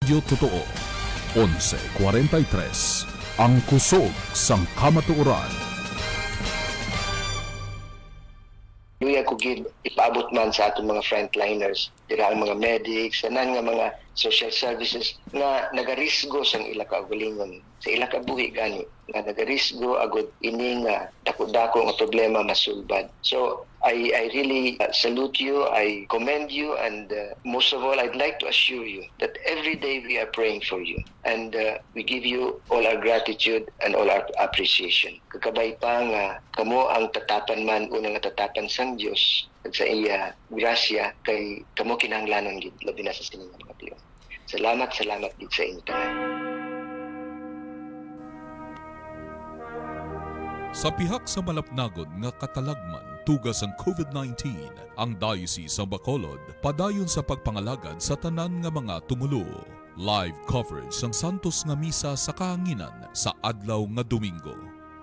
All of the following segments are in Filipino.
Radyo Totoo, 11:43, ang kusog sang kamatuoran. Luya ko ipaabot man sa atong mga frontliners, dira ang mga medics, sanan nga mga social services nga nagarisgo sang ila kaugalingon sa ila ka buhi gani nga nagarisgo agud ini nga dako-dako nga problema masulbad. So I really salute you, I commend you, and most of all, I'd like to assure you that every day we are praying for you. And we give you all our gratitude and all our appreciation. Kakabay pa nga, kamo ang tatapan man, unang tatapan sang Diyos, at sa iya, grasya, kay kamo kinahanglanon gid labi na sa sining mga tiyo. Salamat gid sa inyo tanan. Sa pihak sa malapnagod nga katalagman tugas ang COVID-19, ang Diocese sa Bacolod padayon sa pagpangalagad sa tanan nga mga tumulo. Live coverage sang Santos nga misa sa kahanginan sa adlaw nga Domingo.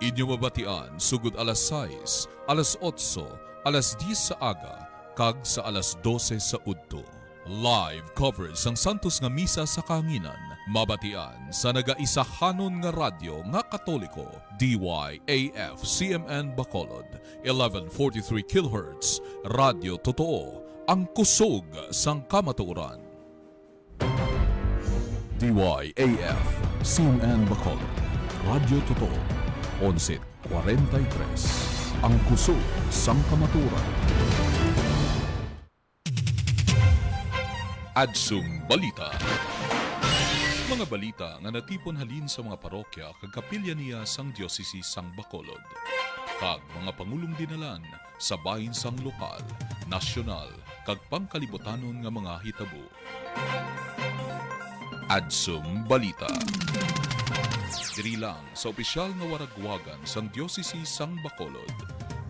Inyo mabatian sugod alas 6, alas 8, alas 10 sa aga, kag sa alas 12 sa udto. Live coverage sang Santos nga misa sa kahanginan mabatian sa nagaisahanon nga radyo nga Katoliko DYAF CMN Bacolod 1143 kHz Radyo Totoo, ang kusog sang kamatuoran. DYAF CMN Bacolod Radyo Totoo 1143, ang kusog sang kamatuoran. Adsum Balita. Mga balita nga natipon halin sa mga parokya kag kapilya niya sang Diocese sang Bacolod. Kag mga pangulong dinalan sa bahin sang lokal, nasyonal kag pangkalibutanon nga mga hitabo. Adsum Balita. Diri lang sa opisyal nga waragwagan sang Diocese sang Bacolod,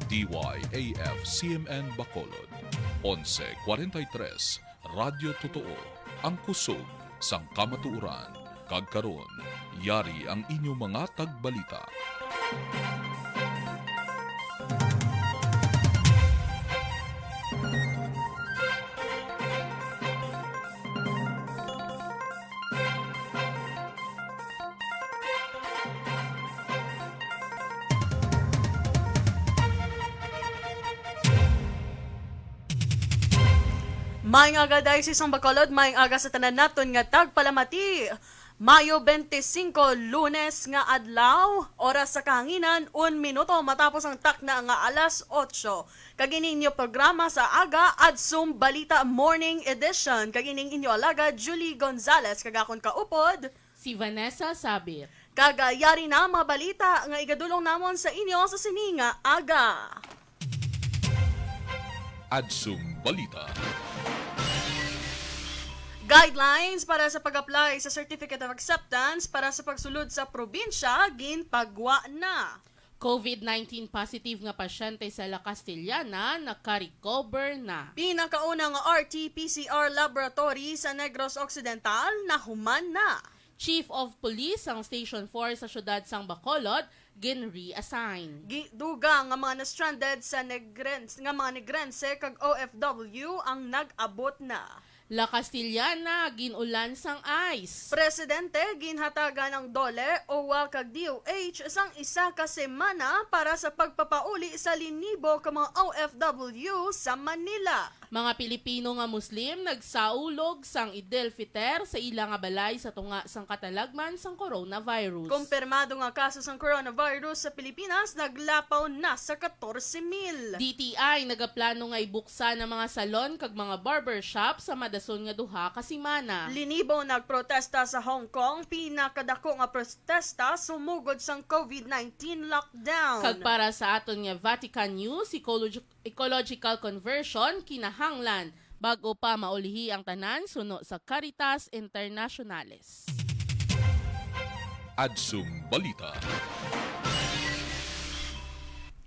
DYAF CMN Bacolod 1143 Radyo Totoo, ang kusog sang kamatuoran. Kag karon, yari ang inyong mga tagbalita. Maayong aga Diocese sang Bacolod, maayong aga sa tanan naton nga tagpalamati. Mayo 25, Lunes nga adlaw, oras sa kahanginan, 1 minuto matapos ang takna nga alas 8. Kagining inyo programa sa aga Adsum Balita Morning Edition. Kagining inyo alaga Julie Gonzalez, kagakon kaupod si Vanessa Sabir. Kagayari na mga balita nga igadulong namon sa inyo sa sininga aga. Adsum Balita. Guidelines para sa pag-apply sa Certificate of Acceptance para sa pagsulod sa probinsya, ginpagwa na. COVID-19 positive nga pasyente sa La Castellana naka-recover na. Pinakaunang RT-PCR laboratory sa Negros Occidental nahuman na. Chief of Police ang Station 4 sa syudad sang Bacolod gin-reassign. Duga nga mga na-stranded sa nga mga Negrense kag OFW ang nag-abot na. La Castellana ginulan sang ice. Presidente ginhatagan ng DOLE o kag DOH sang isa ka semana para sa pagpapauli sa linibo ka mga OFW sa Manila. Mga Pilipino nga Muslim nagsaulog sang Idel Fitr sa ilang nga balay sa tunga sang katalagman sang coronavirus. Kumpirmado nga kaso sang coronavirus sa Pilipinas naglapaw na sa 14,000. DTI nagaplano nga ibuksan ang mga salon kag mga barbershop sa madason nga duha ka semana. Linibo nagprotesta sa Hong Kong, pinakadako nga protesta sumugod sang COVID-19 lockdown. Kag para sa aton nga Vatican News, ecological conversion kinahanglan bago pa maulihi ang tanan suno sa Caritas Internationales. Adsum Balita.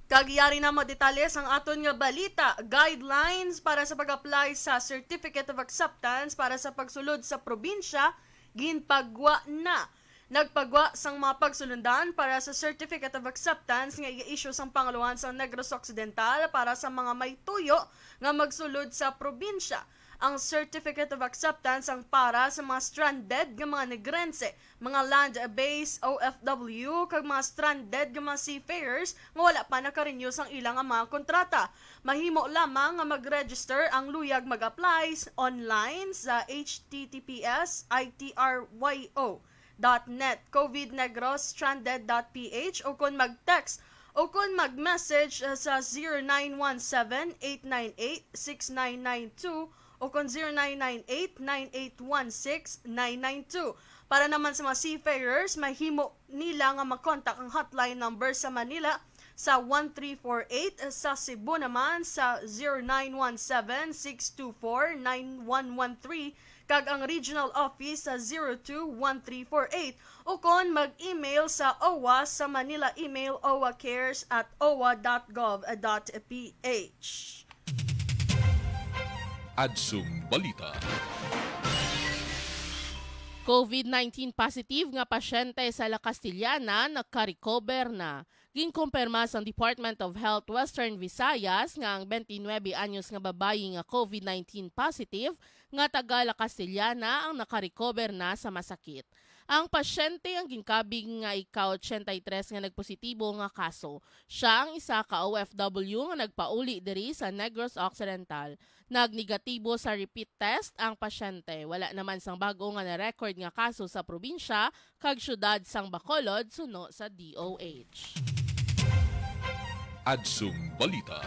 Kagyari na mo detalye ang aton nga balita, guidelines para sa pag-apply sa Certificate of Acceptance para sa pagsulod sa probinsya, ginpagwa na. Nagpagwa sang mga pagsulundan para sa Certificate of Acceptance nga i-issue sang Pangaluhan sa Negros Occidental para sa mga may tuyo nga magsulod sa probinsya. ang Certificate of Acceptance ang para sa mga stranded nga mga negrense, mga land-based OFW, kag mga stranded nga mga seafarers nga wala pa nakarenew sang ilang nga mga kontrata. Mahimo lamang nga mag-register ang luyag mag-apply online sa https://itryo.net covidnegrostranded.ph o kung mag-text o kung mag-message sa 0917-898-6992 o kung 0998-9816-992. Para naman sa mga seafarers, mahimo nila nga makontak ang hotline number sa Manila sa 1348, sa Cebu naman sa 0917-624-9113, kag ang regional office sa 021348 o kon mag-email sa OWA sa Manila email owacares@owa.gov.ph. Adsum Balita. COVID-19 positive nga pasyente sa La Castellana nagka-recover na. Ginkumpirma sa Department of Health Western Visayas nga ang 29 anyos nga babayi nga COVID-19 positive nga taga La Castellana ang naka-recover na sa masakit. Ang pasyente ang ginkabig nga ika-83 nga nagpositibo nga kaso. Siya ang isa ka OFW nga nagpauli diri sa Negros Occidental. Nagnegatibo sa repeat test ang pasyente. Wala naman sang bago nga na-record nga kaso sa probinsya kag syudad sang Bacolod suno sa DOH. Adsum Balita.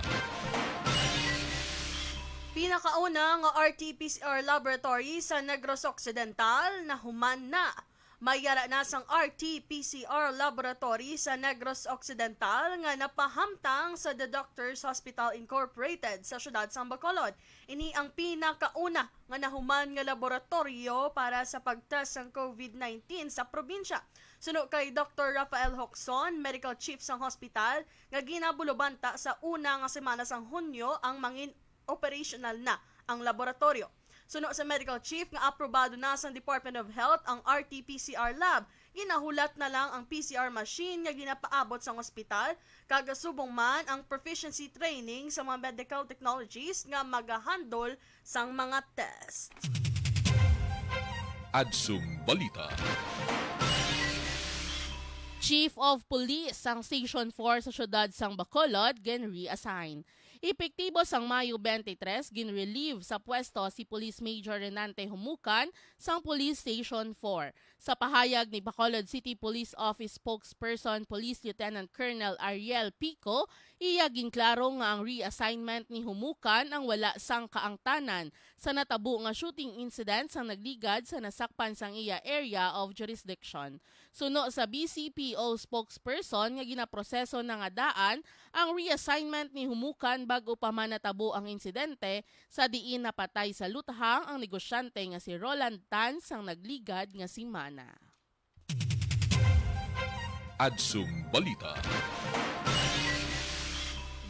Pinakauna nga RT-PCR laboratory sa Negros Occidental na human na. Mayara na sang RT-PCR laboratory sa Negros Occidental nga napahamtang sa The Doctors Hospital Incorporated sa syudad sang Bacolod. Ini ang pinakauna nga nahuman nga laboratorio para sa pagtest ng COVID-19 sa probinsya. Suno kay Dr. Rafael Hoxon, Medical Chief sang hospital, nga ginabulubanta sa una nga semana sang Hunyo ang mangin operational na ang laboratorio. Suno sa Medical Chief nga aprobado na sa Department of Health ang RT-PCR lab. Ginahulat na lang ang PCR machine nga ginapaabot sa ospital, kagasubong man ang proficiency training sa mga medical technologies nga magahandol sang mga test. Adsum Balita. Chief of Police sang Station 4 sa syudad sang Bacolod gin-reassign. Epektibo sang Mayo 23, gin-relieve sa pwesto si Police Major Renante Humukan sang Police Station 4. Sa pahayag ni Bacolod City Police Office Spokesperson Police Lieutenant Colonel Ariel Pico, iya ginklaro nga ang reassignment ni Humukan ang wala sang kaangtanan sa natabo nga shooting incident sang nagligad sa nasakpan sang iya area of jurisdiction. Suno sa BCPO spokesperson nga ginaproseso na nga daan ang reassignment ni Humukan bago pa man natabo ang insidente sa diin napatay sa lutahang ang negosyante nga si Roland Tan sang nagligad nga si Mana. Adsum Balita.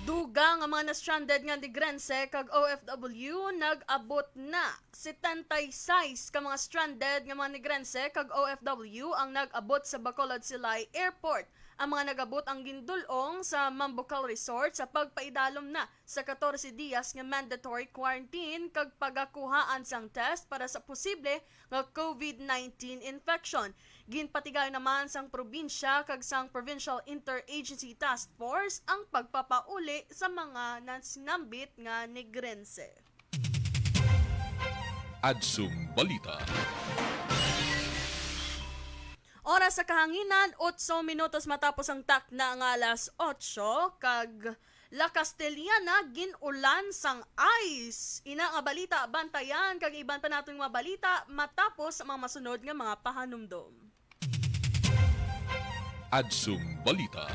Dugang ang mga na-stranded nga negrense kag OFW nag-abot na 76 ka mga stranded nga mga negrense kag OFW ang nag-abot sa Bacolod Silay Airport. Ang mga nag-abot ang gindulong sa Mambucal Resort sa pagpaidalom na sa 14 diyas nga mandatory quarantine kag pagakuhaan sang test para sa posible nga COVID-19 infection. Ginpatigay naman sang probinsya kag sang Provincial Interagency Task Force ang pagpapauli sa mga nasinambit nga negrense. Adsum Balita. Oras sa kahanginan, 8 minutos matapos ang tak na nga alas 8, kag La Castellana ginulan sang ice. Ina nga balita bantayan kag iban pa natong mga balita matapos ang mga masunod nga mga pahanumdom. Adsum Balita.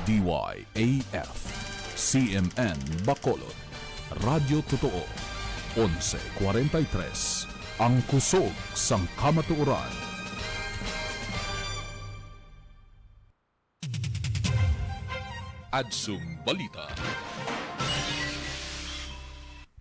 DYAF, CMN Bacolod, Radyo Totoo, 11:43, ang kusog sang kamatuoran. Adsum Balita.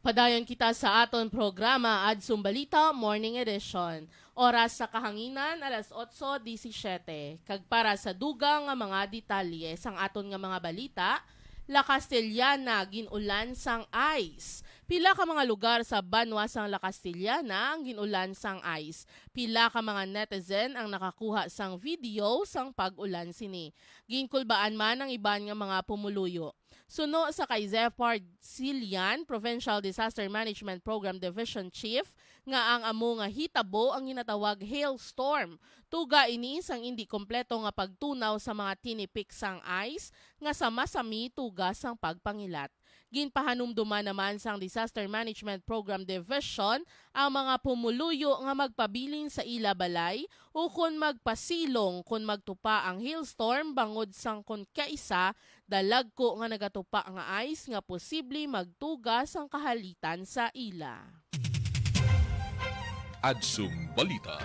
Padayon kita sa aton programa Adsum Balita Morning Edition. Oras sa kahanginan alas 8:17. Kag para sa dugang nga mga detalye sang aton nga mga balita, La Castellana ginulan sang ice. Pila ka mga lugar sa banwa sang La Castellana ang ginulan sang ice. Pila ka mga netizen ang nakakuha sang video sang pag-ulan sini. Ginkulbaan man ang iban nga mga pumuluyo. Suno sa kay Zepard Silian, Provincial Disaster Management Program Division Chief, nga ang amo nga hitabo ang ginatawag hailstorm. Tuga ini sang hindi kompleto nga pagtunaw sa mga tinipik sang ice nga sama-sami tuga sang pagpangilat. Ginpahanumduman naman sang Disaster Management Program Division ang mga pumuluyo nga magpabilin sa ila balay o kung magpasilong kung magtupa ang hailstorm bangod sang kung kaisa dalag ko nga nagatupa nga ice nga posible magtuga sang kahalitan sa ila. Adsum Balita.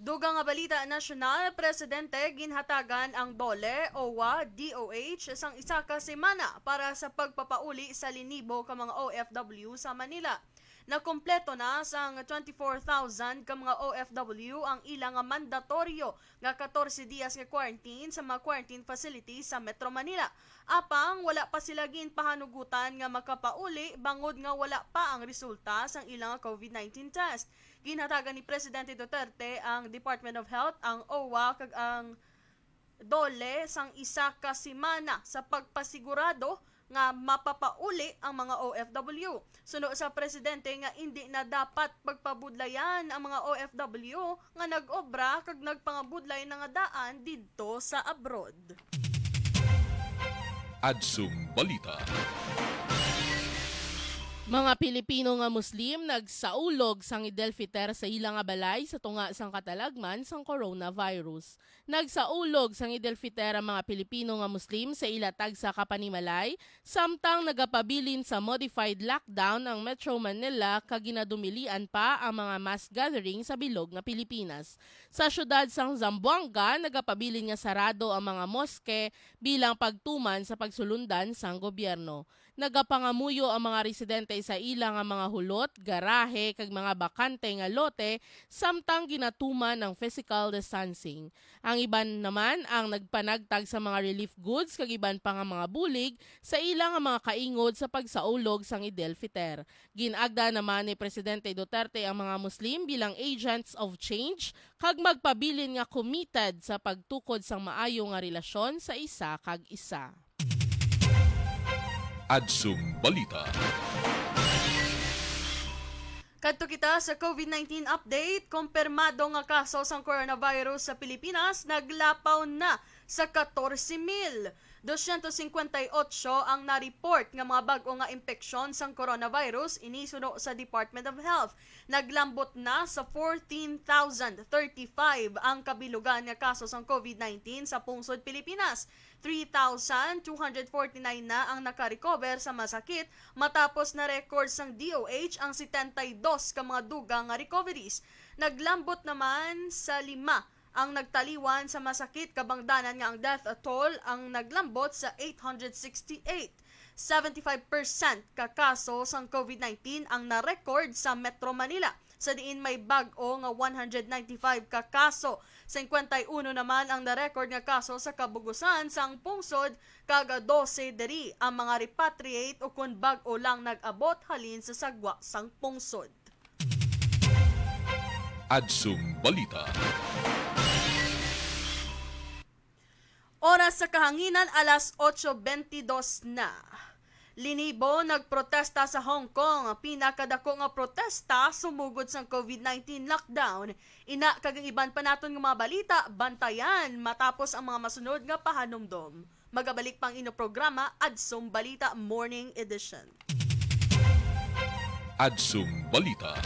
Dugang nga balita nasyonal, Presidente ginhatagan ang DOLE, OWA, DOH isang isa ka semana para sa pagpapauli sa linibo ka mga OFW sa Manila. Nakumpleto na sang 24,000 ka mga OFW ang ilang nga mandatoryo nga 14 dias nga quarantine sa mga quarantine facilities sa Metro Manila. Apang wala pa sila ginpahanugutan nga makapauli bangod nga wala pa ang resulta sang ilang nga COVID-19 test. Ginhatagan ni Presidente Duterte ang Department of Health, ang OWA kag ang DOLE sang isa ka semana sa pagpasigurado nga mapapauli ang mga OFW. Suno sa Presidente nga hindi na dapat pagpabudlayan ang mga OFW nga nag-obra kag nagpangabudlay na nga daan didto sa abroad. Adsum Balita. Mga Pilipino nga Muslim nagsaulog sang Idel Fitr sa ilang nga balay sa tunga sang katalagman sang coronavirus. Nagsaulog sang Idel Fitr ang mga Pilipino nga Muslim sa ilatag sa Kapanimalay samtang nagapabilin sa modified lockdown ang Metro Manila kag ginadumilian pa ang mga mass gathering sa bilog nga Pilipinas. Sa syudad sang Zamboanga nagapabilin nga sarado ang mga moske bilang pagtuman sa pagsulundan sang gobyerno. Nagapangamuyo ang mga residente sa ilang nga mga hulot, garahe kag mga bakante nga lote samtang ginatuman ng physical distancing. Ang iban naman ang nagpanagtag sa mga relief goods kag iban pa nga mga bulig sa ilang nga mga kaingod sa pagsaulog sang Idel Fitr. Ginagda naman ni Presidente Duterte ang mga Muslim bilang agents of change kag magpabilin nga committed sa pagtukod sang maayo nga relasyon sa isa kag isa. Adsum Balita. Kadto kita sa COVID-19 update, kumpirmado nga kaso sang coronavirus sa Pilipinas naglapaw na sa 14,258 ang na-report nga mga bag-o nga impeksyon sang coronavirus inisuno sa Department of Health. Naglambot na sa 14,035 ang kabilugan nga kaso sang COVID-19 sa pungsod Pilipinas. 3,249 na ang nakarecover sa masakit matapos na record sang DOH ang 72 ka mga dugang nga recoveries. Naglambot naman sa 5 ang nagtaliwan sa masakit kabangdanan nga ang death toll ang naglambot sa 868. 75% ka kaso sang COVID-19 ang na-record sa Metro Manila. Sa diin may bag-o nga 195 ka kaso. 51 naman ang na-record nga kaso sa Kabugusan sang pungsod kaga 12 diri ang mga repatriate o kun bag-o lang nag-abot halin sa sagwa sang pungsod. Adsum Balita. Oras sa kahanginan alas 8:22 na. Linibo nagprotesta sa Hong Kong. Pinakadako nga protesta sumugod sang COVID-19 lockdown. Ina kag iban pa naton nga mga balita bantayan matapos ang mga masunod nga pahanumdom. Magabalik pang ino programa Adsum Balita Morning Edition. Adsum Balita.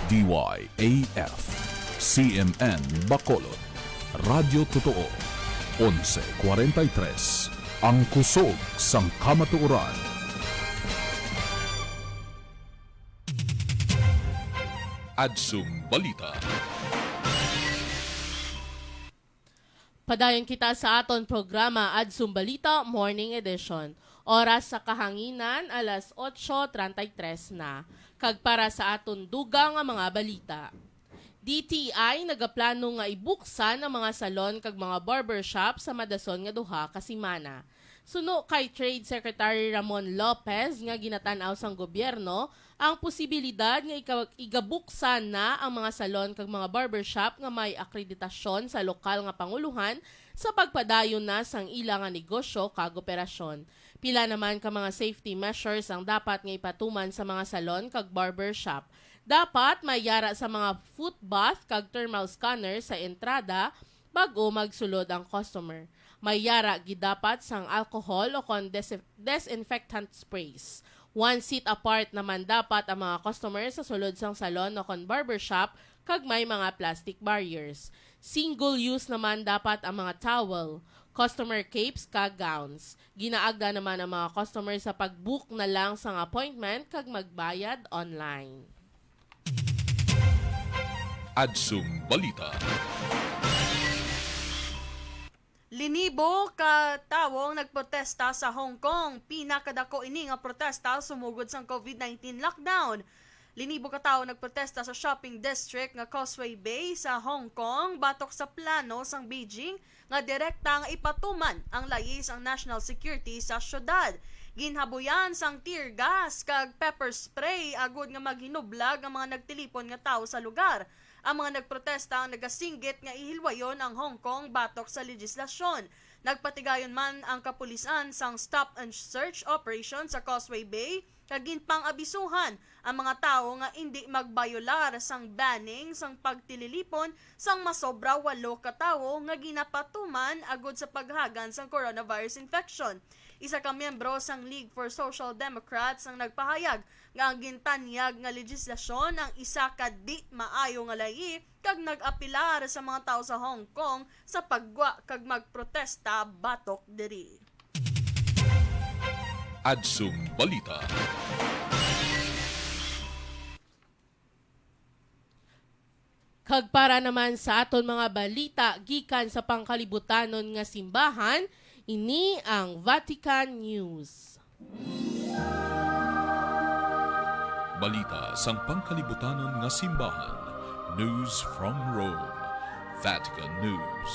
DYAF, CMN Bacolod, Radyo Totoo, 11:43, ang kusog sang kamatuoran. Adsum Balita. Padayon kita sa aton programa Adsum Balita Morning Edition. Oras sa kahanginan, alas 8:33 na. Kag para sa aton dugang nga mga balita. DTI nagaplano nga ibuksan ang mga salon kag mga barbershop sa madason nga duha ka semana. Suno kay Trade Secretary Ramon Lopez nga ginatanaw sang gobyerno ang posibilidad nga igabuksan na ang mga salon kag mga barbershop nga may akreditasyon sa lokal nga panguluhan sa pagpadayon na sang ilang nga negosyo kag operasyon. Pila naman ka mga safety measures ang dapat nga ipatuman sa mga salon kag barbershop. Dapat may yara sa mga foot bath kag thermal scanner sa entrada bago magsulod ang customer. May yara gidapat sang alcohol o kon disinfectant sprays. 1 seat apart naman dapat ang mga customer sa sulod sang salon o kon barbershop kag may mga plastic barriers. Single use naman dapat ang mga towel, customer capes kag gowns. Ginaagda naman ang mga customer sa pag-book na lang sang appointment kag magbayad online. Adsum Balita. Linibo ka tawong nagprotesta sa Hong Kong. Pinakadako ini nga protesta sumugod sang COVID-19 lockdown. Linibo ka tawo nagprotesta sa shopping district nga Causeway Bay sa Hong Kong batok sa plano sang Beijing nga direkta nga ipatuman ang layis ang national security sa syudad. Ginhabuyan sang tear gas kag pepper spray agud nga maghinublag ang mga nagtilipon nga tawo sa lugar. Ang mga nagprotesta ang nagasinggit nga ihilwayon ang Hong Kong batok sa legislasyon. Nagpatigayon man ang kapulisan sang stop and search operation sa Causeway Bay kag ginpang-abisuhan ang mga tawo nga hindi magbayolar sang banning sang pagtililipon sang masobra 8 ka tawo nga ginapatuman agud sa paghagan sang coronavirus infection. Isa ka miyembro sang League for Social Democrats ang nagpahayag nga ang gintanyag nga legislasyon ang isa ka di maayo nga layi kag nag-apilar sa mga tao sa Hong Kong sa pagwa kag magprotesta batok diri. Adsum Balita. Kag para naman sa aton mga balita gikan sa pangkalibutanon nga simbahan, ini ang Vatican News. Balita sang pangkalibutanon nga simbahan. News from Rome. Vatican News.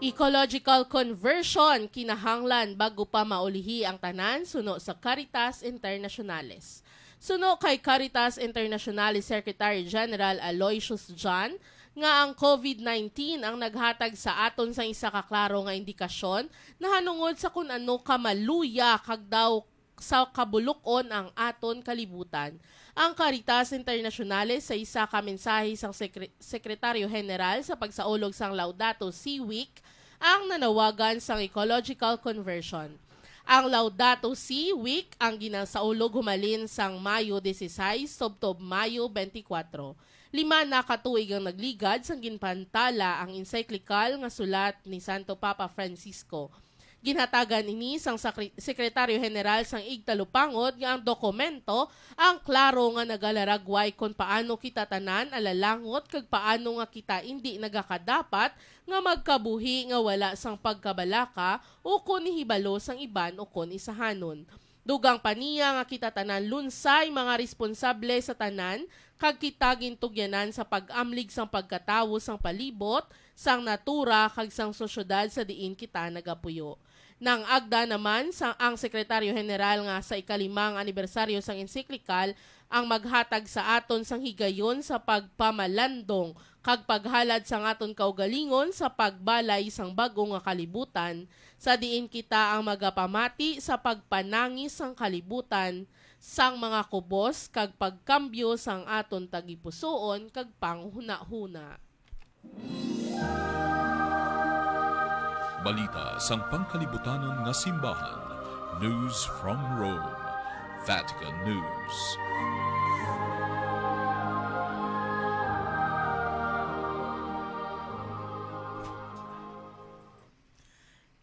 Ecological conversion kinahanglan bago pa maulihi ang tanan suno sa Caritas Internationales. Suno kay Caritas Internationales Secretary General Aloysius John nga ang COVID-19 ang naghatag sa aton sa isa ka klaro nga indikasyon na hanungod sa kun ano kamaluya kag daw sa kabulukon ang aton kalibutan. Ang Caritas Internationales sa isa ka mensahe sang Sekretaryo General sa pagsaulog sang Laudato Si Week ang nanawagan sang ecological conversion. Ang Laudato Si Week ang ginasaulog humalin sang Mayo 16 subtob Mayo 24. 5 na katuig ang nagligad sang ginpantala ang encyclical nga sulat ni Santo Papa Francisco. Ginhatagan ini sang Sekretaryo General sang Igtalupangod nga ang dokumento ang klaro nga nagalaragway kung paano kita tanan alalangot kag paano nga kita hindi nagakadapat nga magkabuhi nga wala sang pagkabalaka o kun hibalo sang iban o kun isahanon. Dugang paniya nga kita tanan lunsay mga responsable sa tanan kag kita gintugyanan sa pag-amlig sang pagkatawo sang palibot, sang natura kag sang sosyedad sa diin kita nagapuyo. Nang agda naman ang Sekretaryo General nga sa ikalimang anibersaryo sang encyclical ang maghatag sa aton sang higayon sa pagpamalandong kag paghalad sang aton kaugalingon sa pagbalay sang bago nga kalibutan sa diin kita ang magapamati sa pagpanangis sang kalibutan sang mga kubos kag pagkambyo sang aton tagipusoon kag panghuna-huna. Balita sang pangkalibutanon nga simbahan. News from Rome. Vatican News.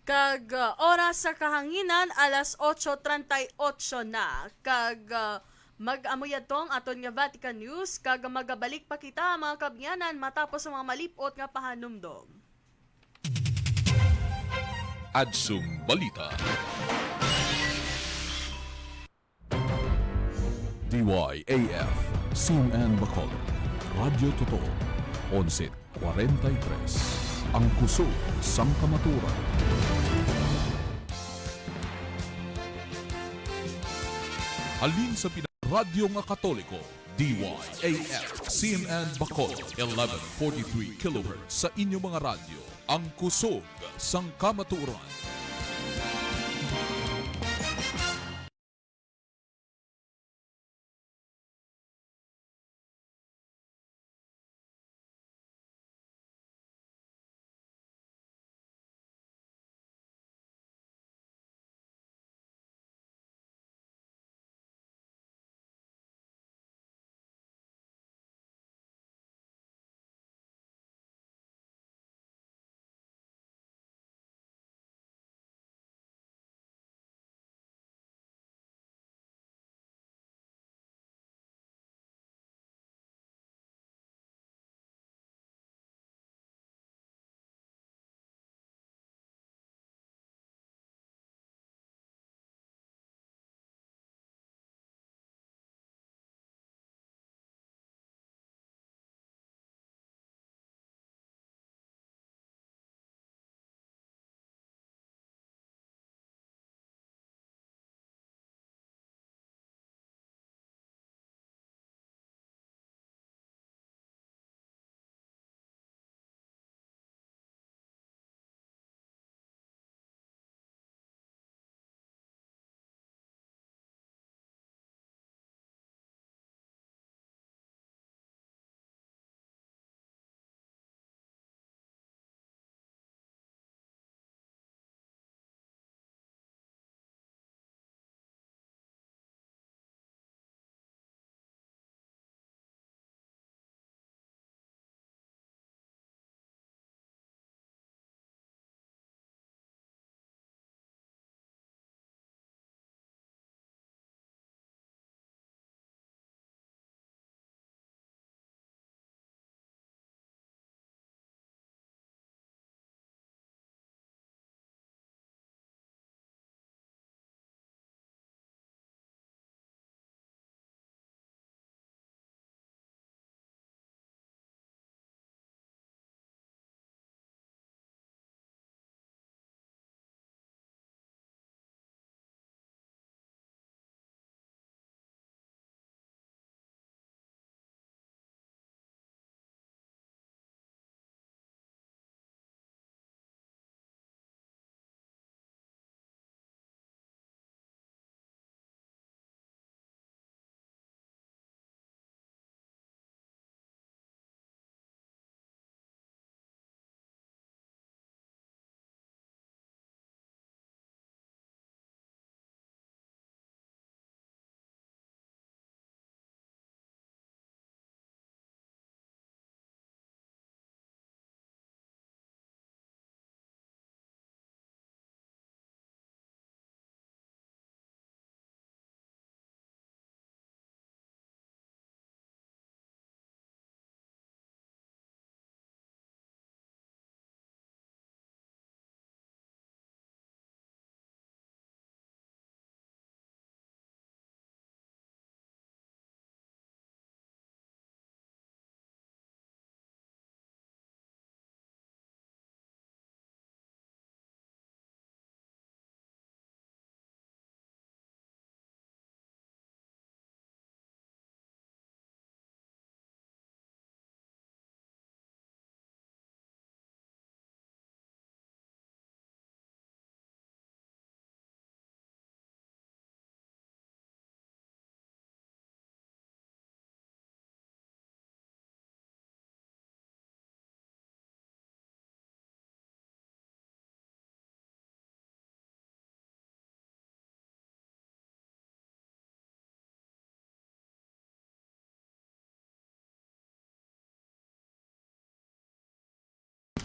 Kag oras sa kahanginan alas 8:38 na. Kag mag-amuyad tong aton nga Vatican News kag magabalik pa kita mga kabyanan matapos ang mga malipot nga pahanumdom. Adsum Balita. DYAF, CNN Bacolod, Radyo Totoo, 11:43. Ang kusog sang kamaturan. Halin sa Radyo nga Katoliko, DYAF, CNN Bacolod, 1143 kHz sa inyong mga radyo. Ang kusog sang kamaturan.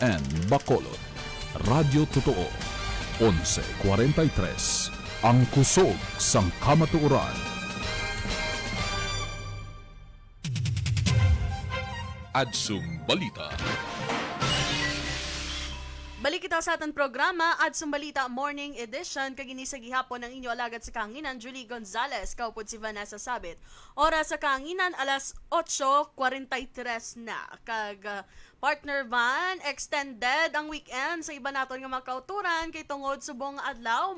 Weekend Bacolod. Radyo Totoo, 11:43. Ang kusog sang kamatuoran. Adsum Balita. Balik kita sa ating programa at Balita Morning Edition kagini sa gihapon ng inyo alagad sa Kaanginan Julie Gonzalez kaupod si Vanessa Sabit. Oras sa Kaanginan alas 8:43 na partner van extended ang weekend sa iba naton nga mga kauturan kay tungod subong adlaw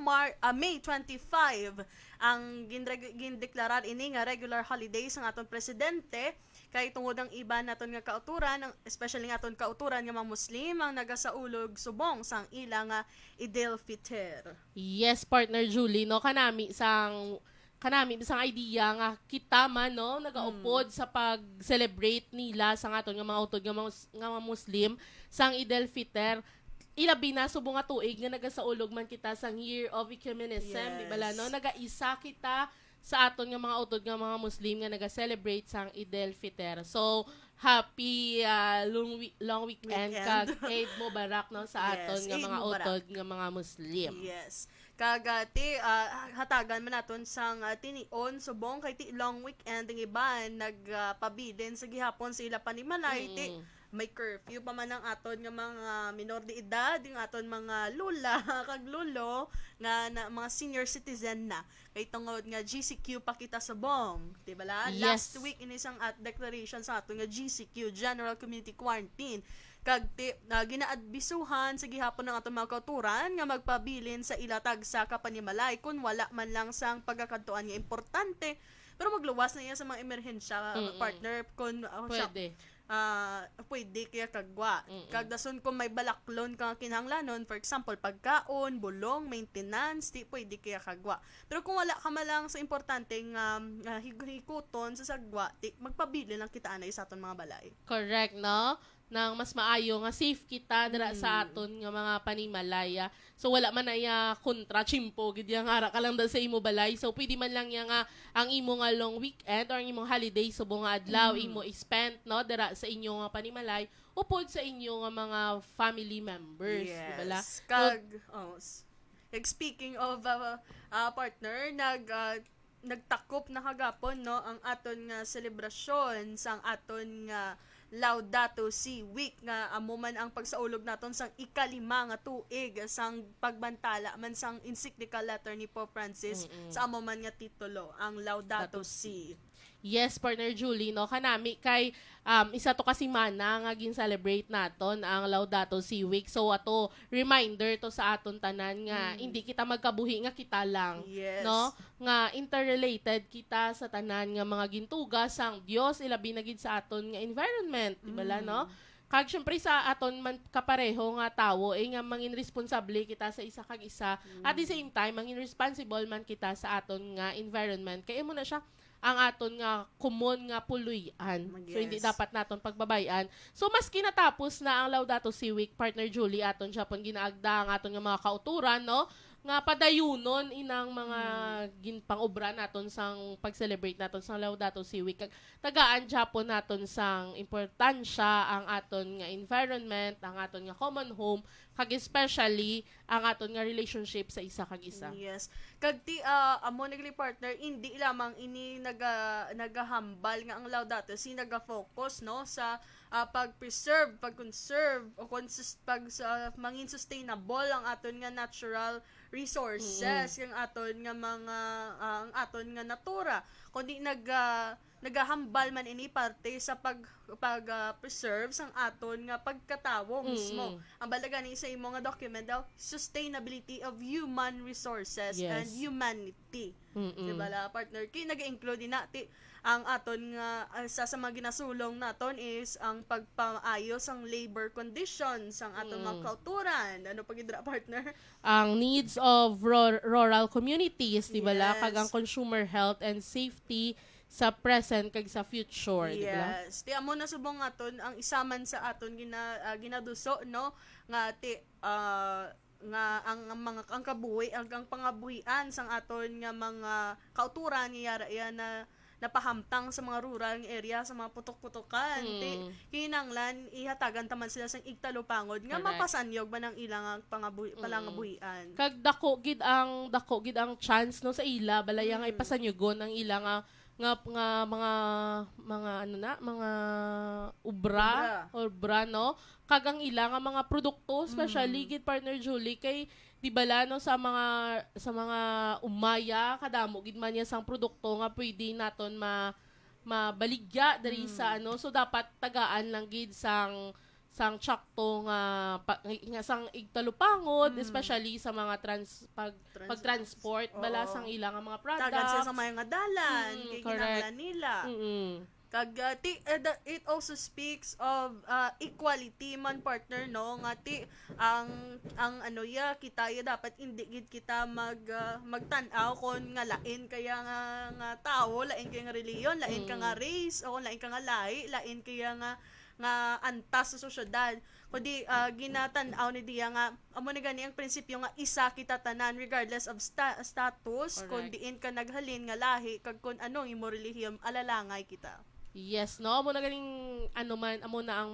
May 25 ang gindeklarar ini nga regular holiday sa aton presidente. Kay tungod ang iba naton nga kauturan, especially nga aton kauturan nga mga Muslim ang nagasaulog subong sang ilang Idil Fitr. Yes, partner Julie, no, kanami sang idea nga kita man no nagaupod sa pag-celebrate nila sa aton nga mga utod nga mga Muslim sang Idil Fitr. Ilabi na subong nga tuig nga nagasaulog man kita sang Year of Ecumenism, Yes. di ba no? Nagaisa kita sa aton nga mga utod nga mga Muslim nga naga-celebrate sang Idil Fitr. So, happy long weekend kag Eid Mubarak no sa aton Yes, nga Eid mga Mubarak. utod nga mga Muslim. Yes. Kagati hatagan man naton sang tinion subong kay ti long weekend ang iban nagpabilin sa gihapon sa ila panimalay ti may curfew pa man ang aton nga mga minor de edad, yung aton mga lula kag lulo nga mga senior citizen na kay tungod nga GCQ pa kita subong, di ba la? Yes. Last week ini isang declaration sa aton nga GCQ General Community Quarantine kag ginaadbisuhan sa gihapon ng atong mga kauturan nga magpabilin sa ilatag sa kapanimalay kun wala man lang sang pagkakadtuan nga importante pero magluwas na iya sa mga emerhensya partner kun Pwede. pwede kaya kagwa. Kagdason kung may balaklon kang kinahanglanon, for example, pagkaon, bulong, maintenance, di pwede kaya kagwa. Pero kung wala ka malang sa importanteng hikuton sa sagwa, di magpabili lang kita anay sa aton mga balay. Correct, no? Nang mas maayo nga safe kita dira sa aton nga mga panimalaya. So wala man na iya kontra chimpo gid yang ara ka lang da sa imo balay. So pwede man lang ya nga ang imo nga long weekend or ang imong holiday subong nga adlaw imo spend no dira sa inyo nga panimalay upod sa inyo nga mga family members, di ba la? Speaking of partner, nagtakop na kagapon no ang aton nga selebrasyon sang aton nga Laudato Si Week nga amo man ang pagsaulog naton sang ikalima nga tuig sang pagbantala man sang encyclical letter ni Pope Francis sa amo man nga titulo ang Laudato Si. Yes, partner Julie, no, kanami kay isa to kasi mana nga gin-celebrate naton ang Laudato Si Week. So ato reminder to sa aton tanan nga hindi kita magkabuhi nga kita lang, Yes. no? Nga interrelated kita sa tanan nga mga gintuga sang Dios ilabi na gid sa aton nga environment, di ba la, no? Kag syempre sa aton man kapareho nga tawo nga mangin responsable kita sa isa kag isa. At the same time mangin responsible man kita sa aton nga environment. Kay mo na siya ang aton nga common nga puluyan. So hindi Yes. dapat naton pagbabayan. So maski natapos na ang Laudato Si Week, partner Julie, aton siya pon ginaagda ang aton nga mga kauturan, no? Nga padayunon inang mga ginpangobra naton sang pag-celebrate naton sang Laudato Si Week. Kag tagaan Japon naton sang importansya ang aton nga environment, ang aton nga common home, kag especially ang aton nga relationship sa isa kag isa. Yes. Kag ti amo nagli partner hindi lamang ini nagahambal nga ang Laudato Si naga-focus no sa pag-preserve, pag-conserve o mangin sustainable ang aton nga natural resources ang aton nga mga ang aton nga natura kundi nagahambal man ini parte sa preserve sang aton nga pagkatawo mismo. Ang balaga ni sa imo nga document daw sustainability of human resources Yes. and humanity. Diba la partner? Kaya nag-include din natin ang aton nga sa mga ginasulong naton is ang pagpaayos ang labor conditions ang aton mga kauturan. Ano pagidra partner? Ang needs of rural communities, di ba la? Yes. Kag ang consumer health and safety sa present kag sa future, di ba la? Yes. Ti amo na subong aton ang isaman sa aton ginaduso no nga nga ang kabuhi ang pangabuhian sang aton nga mga kauturan nga yara yan na napahamtang sa mga rural area, sa mga putok-putokan. Ti kinanglan ihatagan taman sila sang igtalupangod nga Correct. mapasanyog ba ng ilang palangabuhian. Kag dako gid ang chance no sa ila balay nga ipasanyugon ang ila nga mga ano na mga obra no kag ang ila nga mga produkto especially gid partner Julie kay di bala no sa mga umaya kadamo gid man yan sang produkto nga pwede naton mabaligya diri sa ano so dapat tagaan lang gid sang tsakto nga sang igtalupangod especially sa mga pagtransport bala sang ilang mga products. Tagan sila sa mga dalan, kay correct. kinanglan nila. Kag it also speaks of equality man partner no nga ang ano ya kita ya dapat indi gid kita magtan-aw kon nga lain kaya nga tao, lain kaya nga reliyon, lain ka nga race o lain ka nga lahi, lain kaya nga antas sa sosyedad kundi ginatan-aw ni diya nga amo na gani ang prinsipyo nga isa kita tanan regardless of status. Correct. Kung diin ka naghalin nga lahi kag kun anong imo relihiyom alalangay kita. Yes, no? Amo na ganing amo na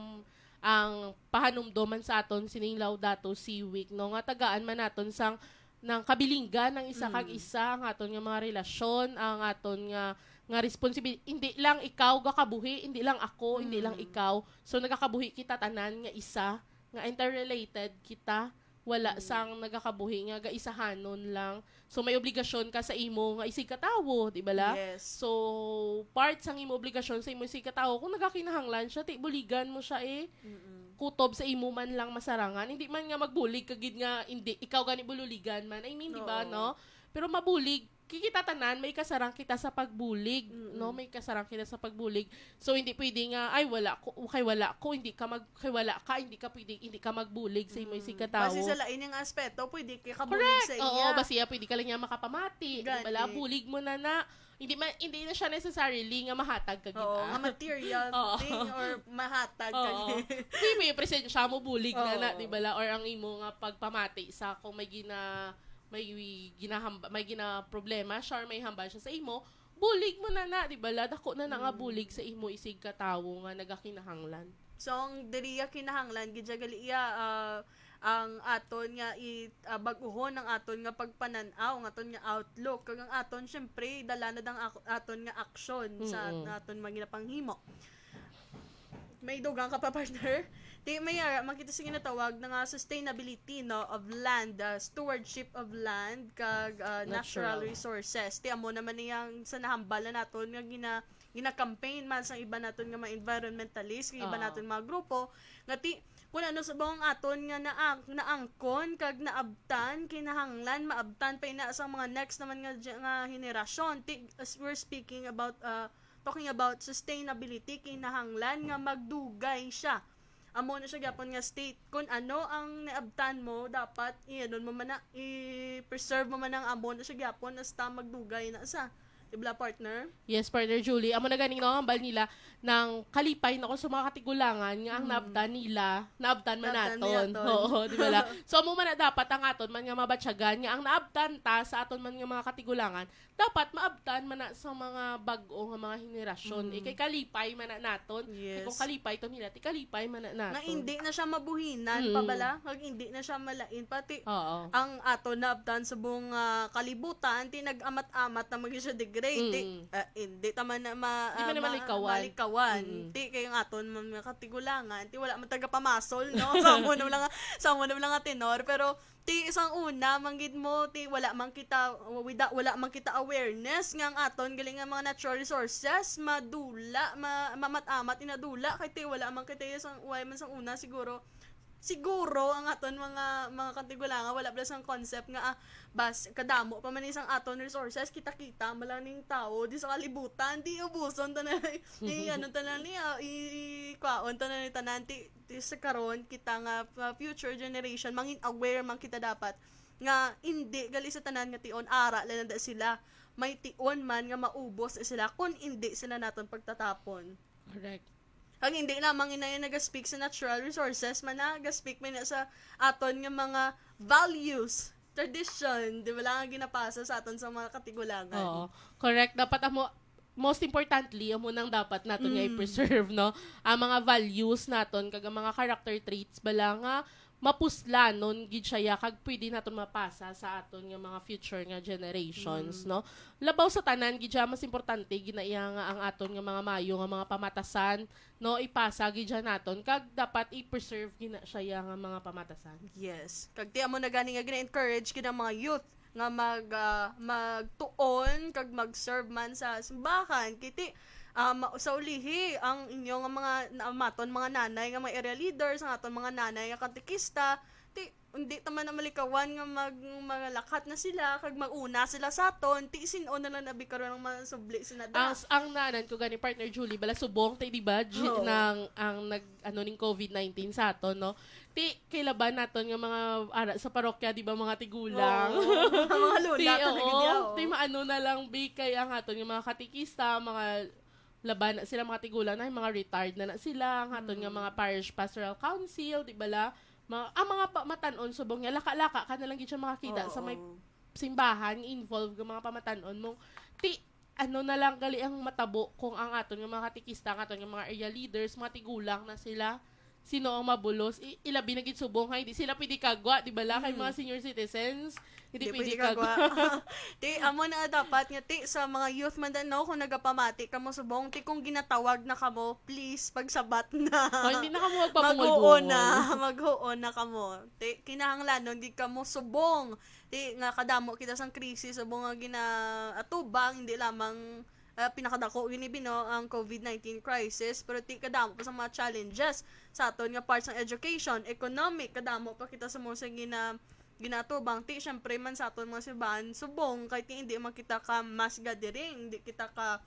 ang pahanumdoman sa aton sining Laudato Si Week, no? Nga tagaan man naton sang ng kabilinggan ng isa kag isa ang aton nga mga relasyon, ang aton nga responsibility. Hindi lang ikaw gakabuhi, hindi lang ako, hindi lang ikaw. So nagakabuhi kita tanan nga isa, nga interrelated kita. Wala sang nagakabuhi nga gaisahanon lang. So may obligasyon ka sa imo nga isig katawo, di ba la? Yes. So part sang imo obligasyon sa imo isig katawo kung nagakinahanglan siya, buligan mo siya kutob sa imo man lang masarangan. Hindi man nga magbulig kagid nga hindi ikaw gani bululigan man. I mean, di ba, no? Pero mabulig kikita tanan may kasarang kita sa pagbulig, no? May kasarang kita sa pagbulig. So hindi pwede nga ay wala ko hindi ka hindi ka magbulig sa imo isig katawo. Basi sa lain yung aspeto pwede ka kabulig Correct. sa iya. Oo, basiya pwede ka lang niya makapamati. Gani. Diba? Bulig mo na hindi na siya necessarily nga mahatag ka Oo, kita. nga material Oo. thing or mahatag Oo. ka. Hindi mo yung presensya mo bulig Oo. na, di ba? Or ang imo nga pagpamati sa kung may gina problema siya or may hambal siya sa imo, bulig mo na, di ba? Dako na nga bulig sa imo isig katawo nga nagakinahanglan. So ang diriya kinahanglan gid iya ang aton nga bag-uhon ang aton nga pagpananaw, ang aton nga outlook, kag ang aton syempre dala na dang aton nga aksyon sa aton mga ginapang-himo. May dugang ka pa partner? Di may makita sa ginatawag na nga sustainability no of land, stewardship of land kag natural resources. Ti amo naman niyang sa nahambal na naton nga gina-campaign man sa iba naton nga mga environmentalist, iba naton mga grupo nga kung ano sa buong aton nga naangkon kag naabtan kinahanglan maabtan pa ina sa mga next naman nga henerasyon. As we're speaking about talking about sustainability, kinahanglan nga magdugay siya. Amo na siya gyapon nga state kung ano ang naabtan mo dapat i-preserve mo man ang amo na siya gyapon hasta magdugay na sa ibla partner. Yes, partner Julie. Amo na ganing hambal nila ng kalipay na kung sa mga katigulangan nga ang naabtan man naton. Oo, di ba la? So amo man na dapat ang aton man nga mabatsyagan nga ang naabtan ta sa aton man nga mga katigulangan dapat maabtan man na sa mga bag-o nga mga henerasyon. Kay kalipay man na naton. Yes. Kay kung kalipay to nila, kalipay man na naton. Na hindi na siya mabuhinan pa bala, kag hindi na siya malain pati Oo. ang aton naabtan sa buong kalibutan tinag-amat-amat na magi siya degrade. Hindi taman na Di man na malikawan. Ti kayong aton mga katigulangan, ti wala man taga pamasol no. Sa mo lang nga tenor pero ti isang una manggid mo ti wala man kita awareness nga ang aton galing nga mga natural resources madula mamat-amat inadula kay ti wala man kita isang way man sang una siguro ang aton mga katigulangan wala pala sang concept nga bas kadamo pa man isang aton resources kita malaning tao di sa kalibutan di ubuson tanan ni tanan ni kwaon tanan ni tanan ti sa karon kita nga future generation mangin aware man kita dapat nga hindi gali sa tanan nga tion ara lang na sila may tion man nga maubos sila kun hindi sila naton pagtatapon. Correct. Ang hindi lamang inayon nag-speak sa natural resources, man nag-speak man na sa aton nga mga values, tradition, di ba lang ginapasa sa aton sa mga katigulangan. Oo. Correct. Dapat most importantly, amo nang dapat naton nga i-preserve, no? Ang mga values naton, kag ang mga character traits bala nga mapusla nun gid siya kag pwede naton mapasa sa aton nga mga future nga generations, no? Labaw sa tanan gid siya mas importante ginaiya nga ang aton nga mga mayo nga mga pamatasan, no? Ipasa gid siya naton kag dapat i-preserve gina siya nga mga pamatasan. Yes. Kag ti amo na gani nga gina-encourage kina mga youth nga magtuon kag mag-serve man sa simbahan kiti sa ulihi ang inyo nga mga maton mga nanay nga mga area leaders ang aton mga nanay nga katekista ti hindi taman na malikawan nga maglakat na sila kag maguna sila sa aton ti sin-o na lang nabi karon ang masubli sinada. Ang nanan ko gani partner Julie bala subong tay di ba Oo. nang ang nag ano ning COVID-19 sa aton, no? Ti kailaban naton nga mga ara sa parokya di ba mga tigulang. mga lula Ti talaga niya. ti maano na lang kay ang aton nga mga katikista, mga laban na sila mga tigulang na mga retired na sila, ang aton nga mga parish pastoral council, di bala? Mga matanon subong nga laka-laka ka na lang gid siya makakita sa may simbahan involved nga mga pamatanon mo. Ti ano na lang gali ang matabo kung ang aton nga mga katikista, ang aton nga mga area leaders, mga tigulang na sila sino ang mabulos, ilabi na gid subong hay di sila pwede kagwa, di bala? Kay mga senior citizens, hindi pwede kagwa. Ti amo na dapat nga ti sa mga youth man no kung nagapamati kamo subong ti kung ginatawag na kamo, please pagsabat na. O, hindi na kamo maghuon magpapungol-bungol. maghuon na kamo. Ti kinahanglanon di kamo subong. Ti nga kadamo kita sang krisis subong nga ginaatubang hindi lamang pinakadako yun ibino ang COVID-19 crisis pero ti kadamo pa sa mga challenges sa aton nga parts ng education, economic, kadamo pa kita sa mga ginatubang ti syempre man sa aton mga simbahan subong kahit hindi makita ka mass gathering, hindi kita ka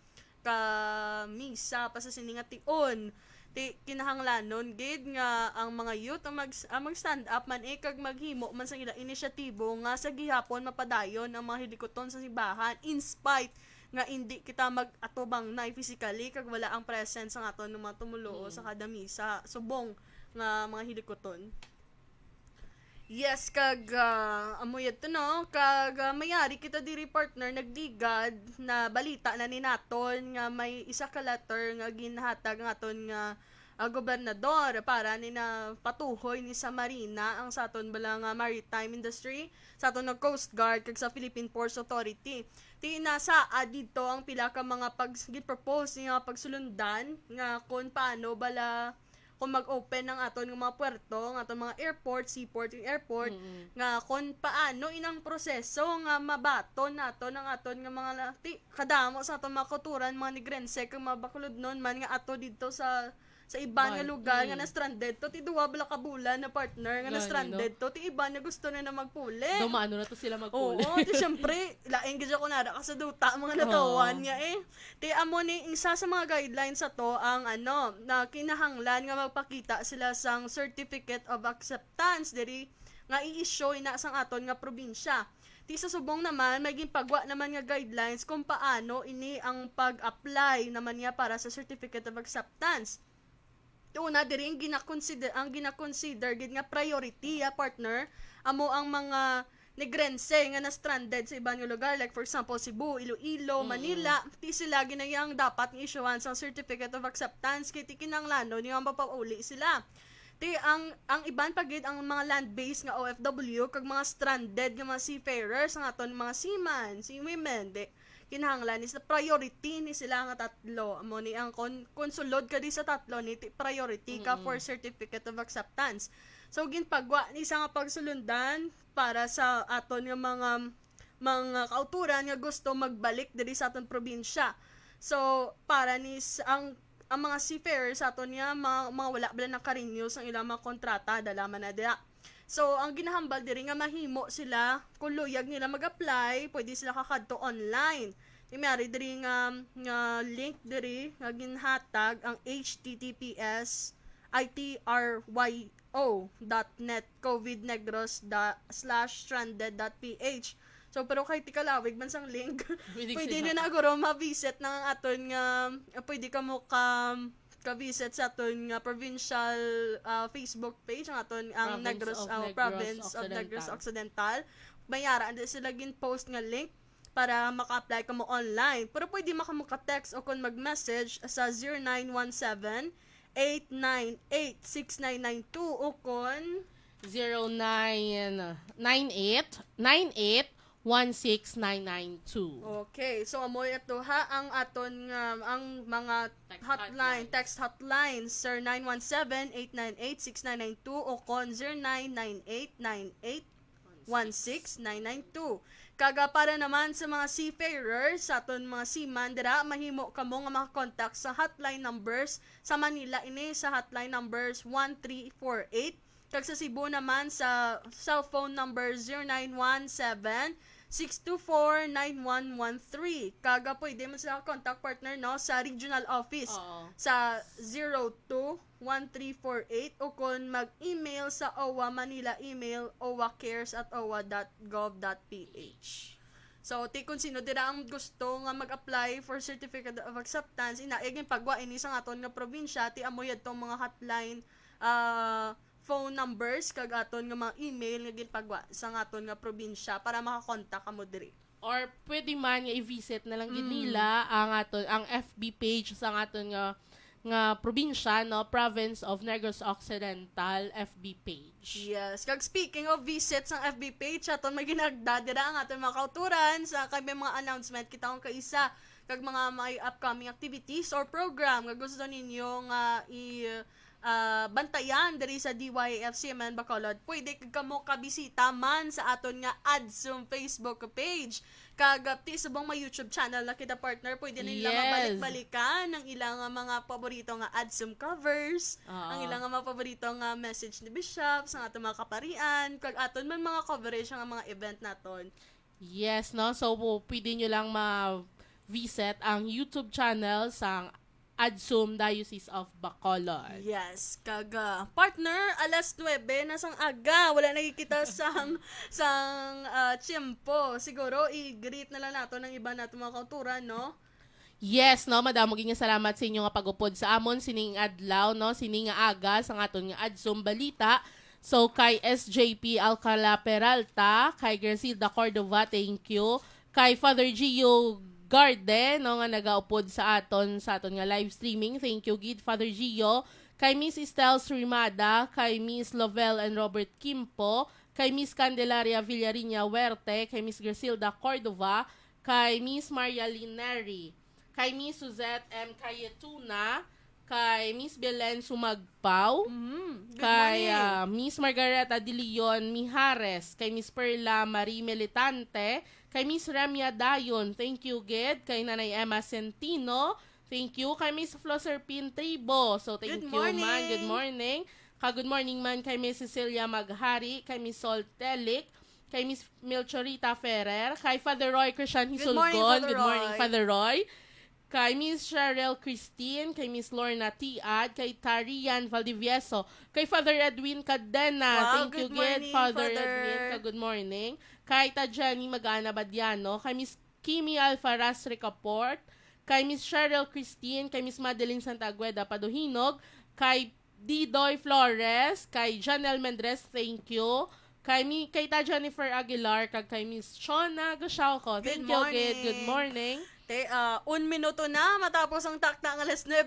misa pa sa sininga tion ti kinahanglanon gid nga ang mga youth ang mag stand up man kag maghimo man sa ilang inisyatibo nga sa gihapon mapadayon ang mga hilikoton sa simbahan in spite nga hindi kita mag-atubang na physically kag wala ang presence ng aton ng mga tumuluo sa kada misa subong nga mga hilikoton. Yes, kag amoy ito no, kag mayari kita diri partner nagdigad na balita na ni naton nga may isa ka letter nga ginhatag ng aton nga gobernador para ni na patuhoy ni sa Marina ang sa aton bala nga maritime industry, sa aton nga Coast Guard kag sa Philippine Ports Authority. Ti nasa dito ang pila ka mga propose nga pagsulundan nga kung paano bala kung mag-open ng aton nga mga puerto, ng aton mga airport, seaport, yung airport, nga kung paano inang proseso nga mabaton nato ng aton nga mga kadamo sa aton mga kuturan, mga nigrense, kang mabakulod nun man nga ato dito sa iban nga lugar nga na-stranded to, ti duwa bala ka bulan na partner nga na-stranded to, ti iban na gusto na magpuli. Dumaano na to sila magpuli. Oo, ti syempre, laing gid ako nara ka sa duta mga natawan nga Ti amo ni isa sa mga guidelines sa to ang na kinahanglan nga magpakita sila sang certificate of acceptance diri nga i-issue ina sang aton nga probinsya. Ti sa subong naman maging pagwa naman nga guidelines kung paano ini ang pag-apply naman nga para sa certificate of acceptance. Una diri ang gina-consider gid nga priority partner amo ang mga nigrense nga na stranded sa ibang lugar like for example Cebu, Iloilo, Manila, ti sila ginayang dapat ng issuance ang certificate of acceptance kay ti kinahanglanon nga mapauli sila. Ti ang iban pagid ang mga land-based nga OFW kag mga stranded nga mga seafarers ang aton mga seamen, women, kinahanglan is priority ni sila nga tatlo amo ni ang konsulod ka di sa tatlo ni priority ka for certificate of acceptance. So ginpagwa ni sa nga pagsulundan para sa aton nga mga kauturan nga gusto magbalik diri sa aton probinsya. So para ni ang mga seafarers sa aton nga mga wala bala na ka-renews ang ilang mga kontrata dala man na dira. So, ang ginahambal diri nga mahimo sila kung luyag nila mag-apply, pwede sila kakadto online. Timari diri nga link diri nga ginhatag ang https://itryo.net covidnegros/stranded.ph. So, pero kahit ikalawig man sang link, pwede na aguro ma-visit ng aton nga, pwede ka mo ka-visit sa aton nga provincial Facebook page ang aton ang Province of Negros Occidental. Mayara andi sila gin post nga link para maka-apply ka mo online. Pero pwede maka-text o kung mag-message sa 0917-898-6992 o kung 0998-98-16992. okay. So amoy ito ha ang aton nga ang mga text hotline sir 917-898-6992 o kon 0998-98-16992. Kaga para naman sa mga seafarers sa aton mga seaman dira mahimo kamo nga makakontak sa hotline numbers sa Manila ini sa hotline numbers 1348 kag sa Cebu naman sa cellphone number 0917-624-9113. Kaga pwede mo sila contact partner no sa regional office Oo. sa 021348 o kung mag-email sa OWA Manila email owacares@owa.gov.ph. So, kung sino dira ang gusto nga mag-apply for Certificate of Acceptance, inaiging pagwa ini sa aton nga probinsya, ti amoy adtong mga hotline phone numbers kag aton nga mga email nga ginpagwa sa aton nga probinsya para makakontak kamo diri. Or pwede man nga i-visit na lang gid nila ang FB page sa aton nga probinsya, no, Province of Negros Occidental FB page. Yes. Kag speaking of visits ng FB page, aton may ginagdadira ang aton mga kauturan sa kay may mga announcement kita kung kaisa kag mga may upcoming activities or program nga gusto ninyo nga bantayan diri sa DYAFC man Bacolod. Pwede kamo kabisita man sa aton nga AdZoom Facebook page. Kag ti subong may YouTube channel na kita partner, pwede na nila mabalik-balikan ang ilang mga paborito nga AdZoom covers, ang ilang mga paborito nga message ni Bishop sa aton mga kaparian, kag aton man mga coverage nga mga event naton. Yes, no? So, pwede nyo lang ma-visit ang YouTube channel sa AdZoom Diocese of Bacolod. Yes, kaga. Partner, alas 9 na sang aga. Wala nakikita sang tiyempo. Siguro, i-greet na lang nato ng iba nato mga kauturan, no? Yes, no, madam, maging salamat sa inyo nga pagupod sa amon sining adlaw, no, sining nga aga sa aton nga AdZoom balita. So, kay SJP Alcala Peralta, kay Gracilda Cordova, thank you. Kay Father Gio Garde, no, nga nagaupod sa aton nga live streaming. Thank you, Gid, Father Gio. Kay Miss Estelle Srimada, kay Miss Lovell and Robert Kimpo, kay Miss Candelaria Villariña Huerte, kay Miss Gracilda Cordova, kay Miss Maria Lineri, kay Miss Suzette M. Cayetuna, kay Miss Belen Sumagpao, Good kay morning. Miss Margareta De Leon Mijares, kay Miss Perla Marie Militante, kay Miss Ramya Dayon, thank you, Ged. Kay Nanay Emma Centino, thank you. Kay Miss Floserpin Tribo, so thank Good you, man. morning. Good morning. Good morning man kay Miss Cecilia Maghari, kay Miss Sol Telic, kay Miss Milchorita Ferrer, kay Father Roy Christian Good morning, Hisulgon, Father good morning, Roy. Father Roy. Kay Miss Cheryl Christine, kay Miss Lorna Tiad, kay Tarian Valdivieso, kay Father Edwin Cadena. Wow, Thank you, good Ged, morning, Father Father. Edwin. Good morning. Kay Tajani Magana Badiano, kay Miss Kimi Alfaraz Ricaport, kay Miss Cheryl Christine, kay Miss Madeline Santagueda Paduhinog, kay Didoy Flores, kay Janelle Mendres, thank you. Kay ta Jennifer Aguilar, kay Miss Shona Gashauko. Thank you, Gid. Good morning. 1 minuto na matapos ang takta ng alas 9.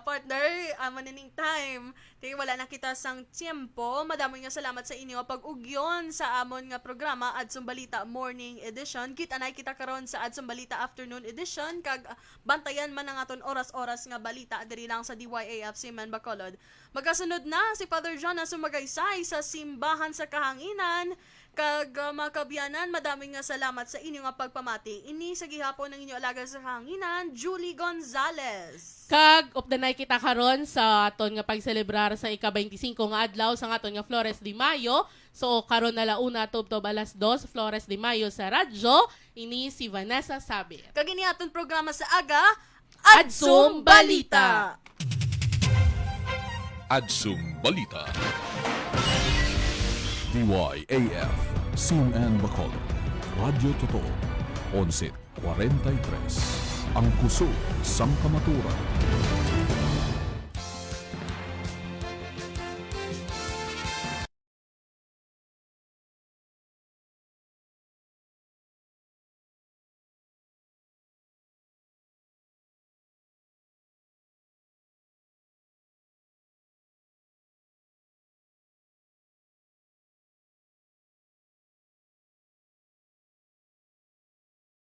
Partner, manining time. Wala na kita sang tiyempo. Madaming nga salamat sa inyo pag-ugyon sa amon nga programa AdZoom Balita Morning Edition. Kita karon sa AdZoom Balita Afternoon Edition. Kag bantayan man ang aton oras-oras nga balita diri lang sa DYAFC man Bacolod. Magkasunod na si Father John na sumagaysay sa simbahan sa kahanginan. Kag mga kabyanan, madaming nga salamat sa inyo nga pagpamati. Ini sa gihapon ng inyo alaga sa kahanginan, Julie Gonzalez. Kag updanay kita karon sa aton nga pagselebrar sa ika-25 nga adlaw sa aton nga Flores de Mayo. So karon na launa tubtob alas 2 Flores de Mayo sa radyo. Ini si Vanessa Sabir. Kag ini aton programa sa aga, AdZoom Balita. AdZoom Balita. DYAF, CNN Bacolod, Radyo Totoo, 11:43. Ang puso sang kamaturan.